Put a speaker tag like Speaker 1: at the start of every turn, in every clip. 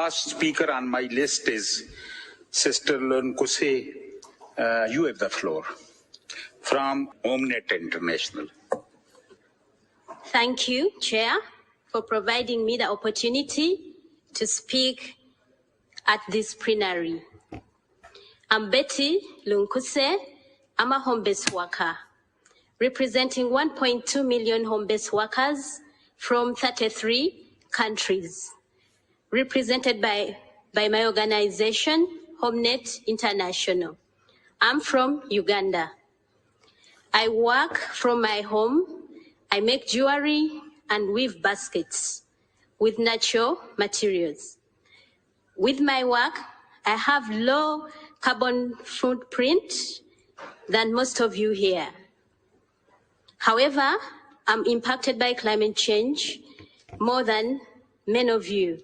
Speaker 1: last speaker on my list is Sister Lunkuse. You have the floor from HomeNet International.
Speaker 2: Thank you, Chair, for providing me the opportunity to speak at this plenary. I'm Betty Lunkuse. I'm a home-based worker, representing 1.2 million home-based workers from 33 countries, represented by my organization, HomeNet International. I'm from Uganda. I work from my home. I make jewelry and weave baskets with natural materials. With my work, I have low carbon footprint than most of you here. However, I'm impacted by climate change more than many of you.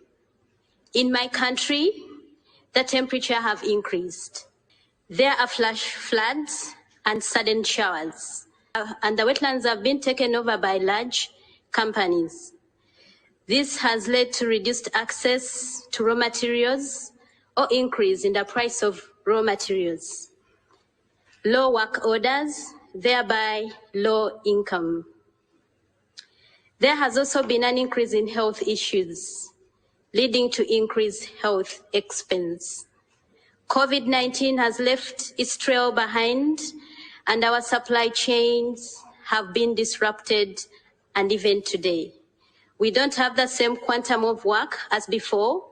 Speaker 2: In my country, the temperature have increased. There are flash floods and sudden showers, and the wetlands have been taken over by large companies. This has led to reduced access to raw materials or increase in the price of raw materials, low work orders, thereby low income. There has also been an increase in health issues, leading to increased health expense. COVID-19 has left its trail behind, and our supply chains have been disrupted, and even today. We don't have the same quantum of work as before.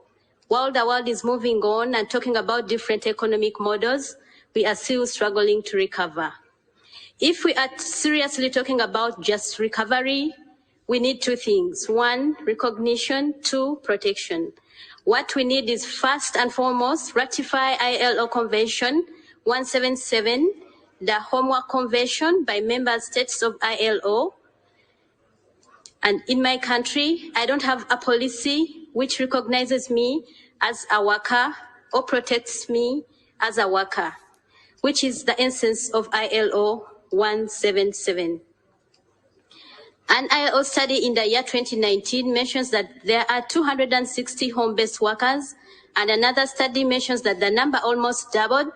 Speaker 2: While the world is moving on and talking about different economic models, we are still struggling to recover. If we are seriously talking about just recovery, we need two things. One, recognition. Two, protection. What we need is first and foremost, ratify ILO Convention 177, the Homework Convention by member states of ILO. And in my country, I don't have a policy which recognizes me as a worker or protects me as a worker, which is the essence of ILO 177. An ILO study in the year 2019 mentions that there are 260 home-based workers, and another study mentions that the number almost doubled.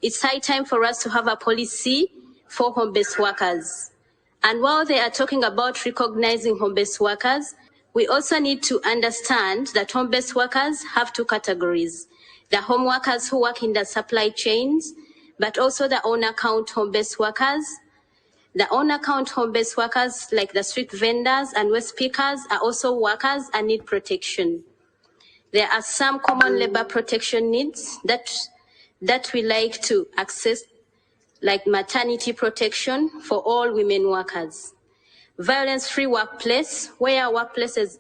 Speaker 2: It's high time for us to have a policy for home-based workers. And while they are talking about recognizing home-based workers, we also need to understand that home-based workers have two categories: the home workers who work in the supply chains, but also the on-account home-based workers. The on-account home-based workers, like the street vendors and waste pickers, are also workers and need protection. There are some common labor protection needs that we like to access, like maternity protection for all women workers, violence-free workplace, where workplaces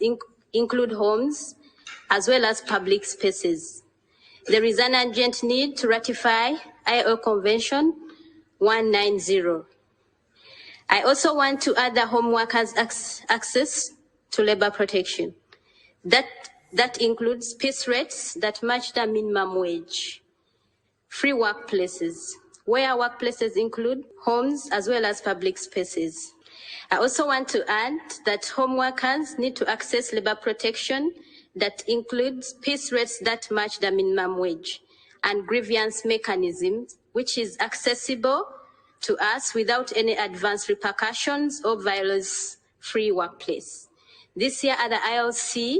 Speaker 2: include homes, as well as public spaces. There is an urgent need to ratify ILO Convention 190. I also want to add the home workers' access to labor protection. That includes piece rates that match the minimum wage, free workplaces, where workplaces include homes as well as public spaces. I also want to add that home workers need to access labor protection that includes piece rates that match the minimum wage and grievance mechanisms, which is accessible to us without any adverse repercussions or violence-free workplace. This year at the ILC,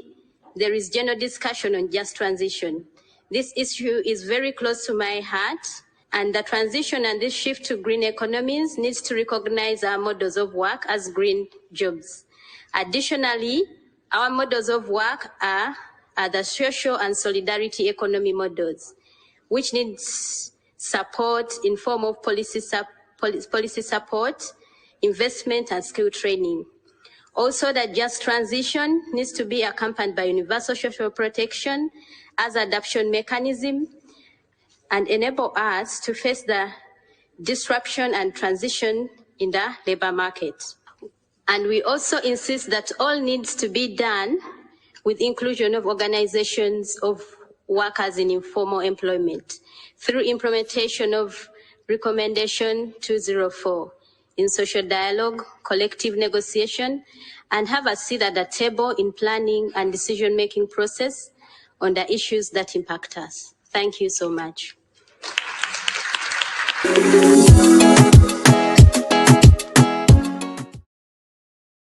Speaker 2: there is general discussion on just transition. This issue is very close to my heart, and the transition and this shift to green economies needs to recognize our models of work as green jobs. Additionally, our models of work are the social and solidarity economy models, which needs support in form of policy support, investment, and skill training. Also, the just transition needs to be accompanied by universal social protection as adaptation mechanism and enable us to face the disruption and transition in the labor market. And we also insist that all needs to be done with inclusion of organizations of workers in informal employment through implementation of Recommendation 204 in social dialogue, collective negotiation, and have a seat at the table in planning and decision-making process on the issues that impact us. Thank you so much.